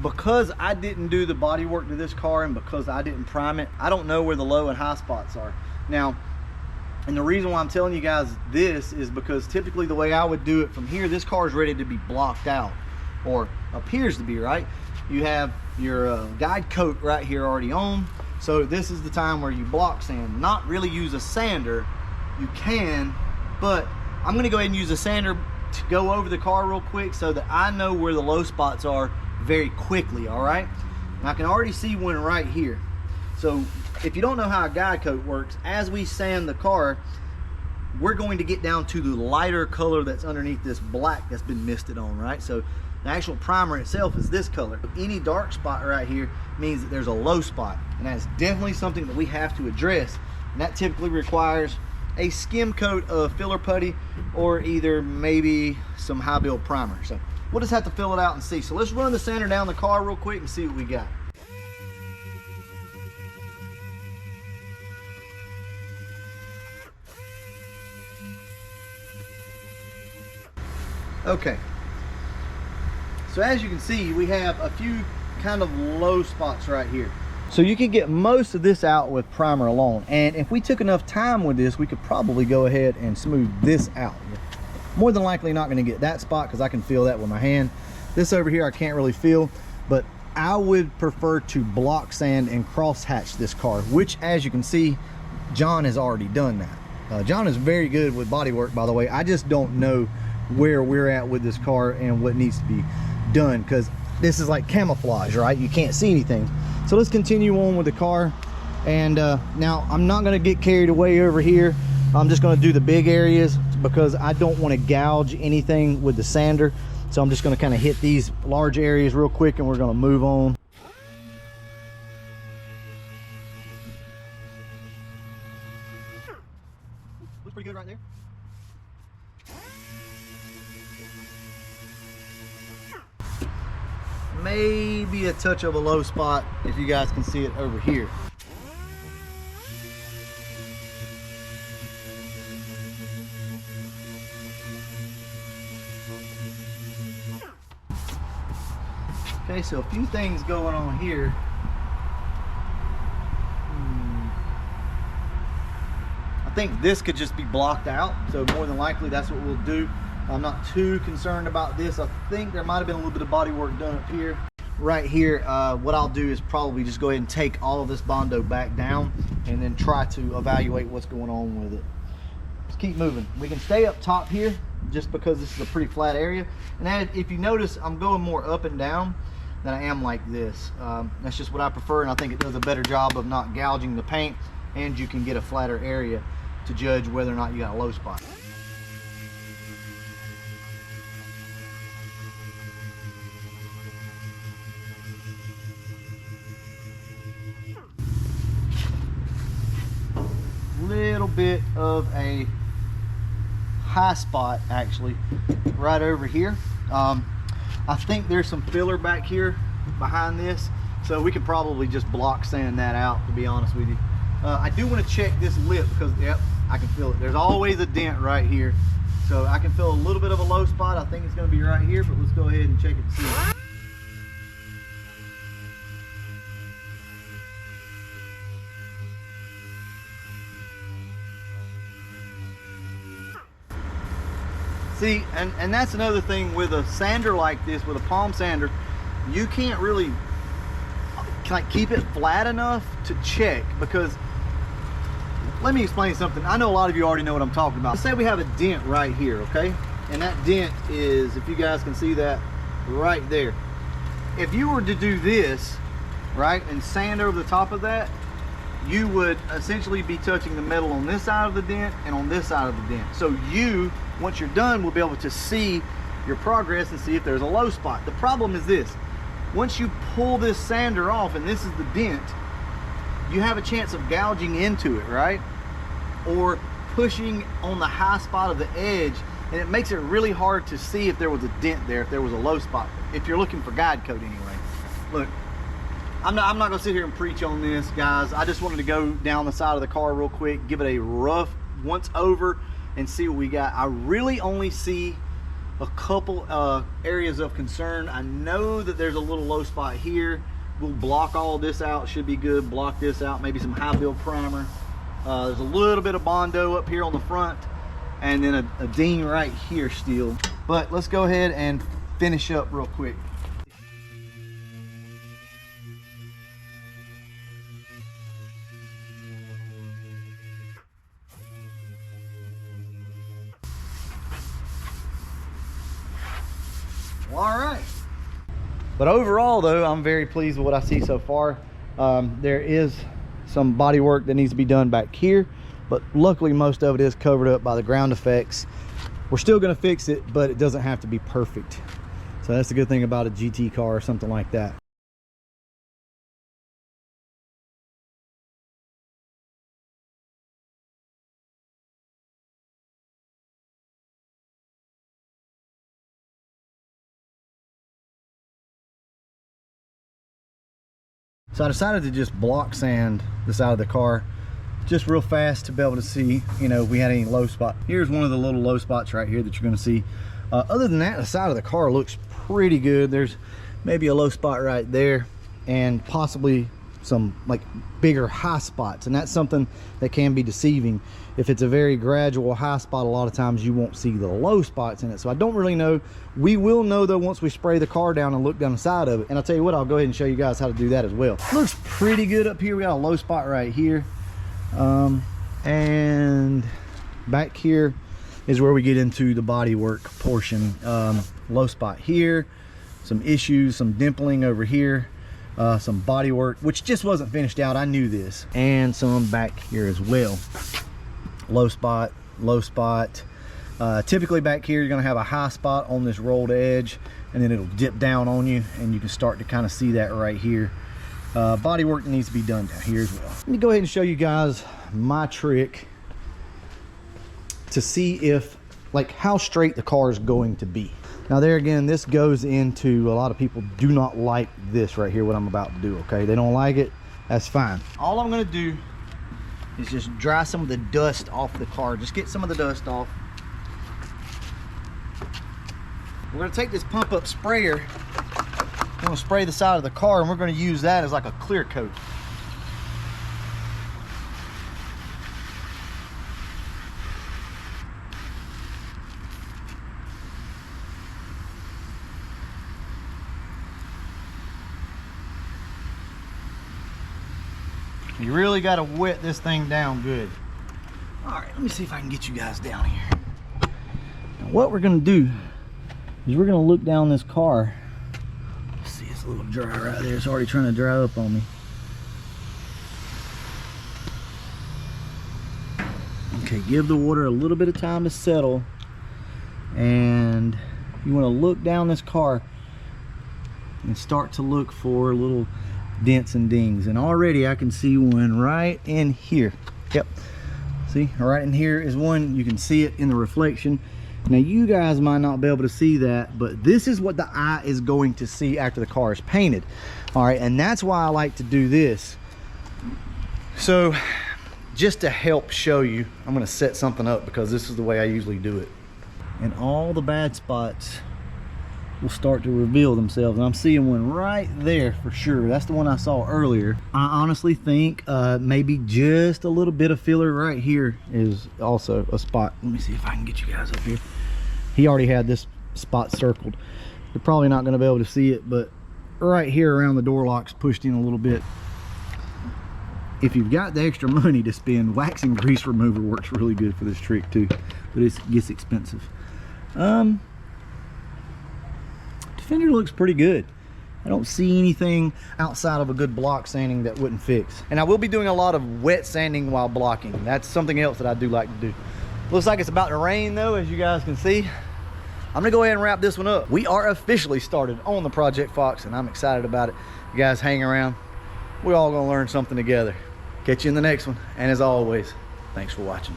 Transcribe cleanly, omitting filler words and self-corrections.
because I didn't do the body work to this car and because I didn't prime it, I don't know where the low and high spots are. Now, and the reason why I'm telling you guys this is because typically the way I would do it from here, this car is ready to be blocked out, or appears to be, right? You have your guide coat right here already on. So this is the time where you block sand. Not really use a sander. You can, but I'm gonna go ahead and use a sander to go over the car real quick so that I know where the low spots are very quickly, all right? And I can already see one right here. So if you don't know how a guide coat works, as we sand the car, we're going to get down to the lighter color that's underneath this black that's been misted on, right? So the actual primer itself is this color. Any dark spot right here means that there's a low spot, and that's definitely something that we have to address. And that typically requires a skim coat of filler putty or either maybe some high build primer. So we'll just have to fill it out and see. So let's run the sander down the car real quick and see what we got. Okay, so as you can see, we have a few kind of low spots right here. So you can get most of this out with primer alone, and if we took enough time with this, we could probably go ahead and smooth this out. More than likely not going to get that spot because I can feel that with my hand. This over here I can't really feel, but I would prefer to block sand and cross hatch this car, which, as you can see, John has already done that. John is very good with body work, by the way. I just don't know where we're at with this car and what needs to be done, because this is like camouflage, right? You can't see anything. So let's continue on with the car. And now I'm not going to get carried away over here. I'm just going to do the big areas because I don't want to gouge anything with the sander. So I'm just going to kind of hit these large areas real quick and we're going to move on. Looks pretty good right there. Maybe a touch of a low spot if you guys can see it over here. Okay, so a few things going on here. I think this could just be blocked out, so more than likely that's what we'll do. I'm not too concerned about this. I think there might have been a little bit of body work done up here. Right here, what I'll do is probably just go ahead and take all of this Bondo back down and then try to evaluate what's going on with it. Let's keep moving. We can stay up top here just because this is a pretty flat area. And if you notice, I'm going more up and down than I am like this. That's just what I prefer, and I think it does a better job of not gouging the paint, and you can get a flatter area to judge whether or not you got a low spot. Little bit of a high spot actually right over here. I think there's some filler back here behind this, so we could probably just block sand that out, to be honest with you. I do want to check this lip because, yep, I can feel it. There's always a dent right here, so I can feel a little bit of a low spot. I think it's going to be right here, but let's go ahead and check it and see. See, and that's another thing with a sander like this, with a palm sander, you can't really like keep it flat enough to check, because let me explain something. I know a lot of you already know what I'm talking about. Let's say we have a dent right here, okay? And that dent is, if you guys can see that, right there. If you were to do this, right, and sand over the top of that, you would essentially be touching the metal on this side of the dent and on this side of the dent. So you, once you're done, will be able to see your progress and see if there's a low spot. The problem is this: once you pull this sander off and this is the dent, you have a chance of gouging into it, right? Or pushing on the high spot of the edge, and it makes it really hard to see if there was a dent there, if there was a low spot, if you're looking for guide coat anyway. Look, I'm not gonna sit here and preach on this, guys. I just wanted to go down the side of the car real quick, give it a rough once over and see what we got. I really only see a couple areas of concern. I know that there's a little low spot here. We'll block all of this out, should be good. Block this out, maybe some high build primer. There's a little bit of Bondo up here on the front, and then a ding right here still. But let's go ahead and finish up real quick. All right. But overall though, I'm very pleased with what I see so far. There is some body work that needs to be done back here, but luckily most of it is covered up by the ground effects. We're still going to fix it, but it doesn't have to be perfect. So that's the good thing about a GT car or something like that. So I decided to just block sand the side of the car just real fast to be able to see, you know, if we had any low spot. Here's one of the little low spots right here that you're going to see. Other than that, the side of the car looks pretty good. There's maybe a low spot right there and possibly some like bigger high spots, and that's something that can be deceiving. If it's a very gradual high spot, a lot of times you won't see the low spots in it. So I don't really know. We will know though once we spray the car down and look down the side of it. And I'll tell you what, I'll go ahead and show you guys how to do that as well. Looks pretty good up here. We got a low spot right here, and back here is where we get into the body work portion. Low spot here, some issues, some dimpling over here, some body work which just wasn't finished out. I knew this, and some back here as well. Low spot, low spot. Typically back here you're going to have a high spot on this rolled edge, and then it'll dip down on you, and you can start to kind of see that right here. Body work needs to be done down here as well. Let me go ahead and show you guys my trick to see if, like, how straight the car is going to be. Now there again, this goes into, a lot of people do not like this right here, what I'm about to do, okay? They don't like it, that's fine. All I'm going to do is just dry some of the dust off the car. Just get some of the dust off. We're going to take this pump up sprayer. I'm going to spray the side of the car, and we're going to use that as like a clear coat. You really got to wet this thing down good. All right, let me see if I can get you guys down here. Now what we're going to do is we're going to look down this car. Let's see, it's a little dry right there. It's already trying to dry up on me. Okay, give the water a little bit of time to settle. And you want to look down this car and start to look for little dents and dings, and already I can see one right in here. Yep, see, right in here is one. You can see it in the reflection. Now you guys might not be able to see that, but this is what the eye is going to see after the car is painted. All right, and that's why I like to do this. So just to help show you, I'm going to set something up because this is the way I usually do it, and all the bad spots will start to reveal themselves, and I'm seeing one right there for sure. That's the one I saw earlier. I honestly think maybe just a little bit of filler right here is also a spot. Let me see if I can get you guys up here. He already had this spot circled. You're probably not going to be able to see it, but right here around the door locks pushed in a little bit. If you've got the extra money to spend, wax and grease remover works really good for this trick too, but it gets expensive. Fender looks pretty good. I don't see anything outside of a good block sanding that wouldn't fix. And I will be doing a lot of wet sanding while blocking. That's something else that I do like to do. Looks like it's about to rain though, as you guys can see. I'm gonna go ahead and wrap this one up. We are officially started on the Project Fox, and I'm excited about it. You guys hang around. We're all gonna learn something together. Catch you in the next one. And as always, thanks for watching.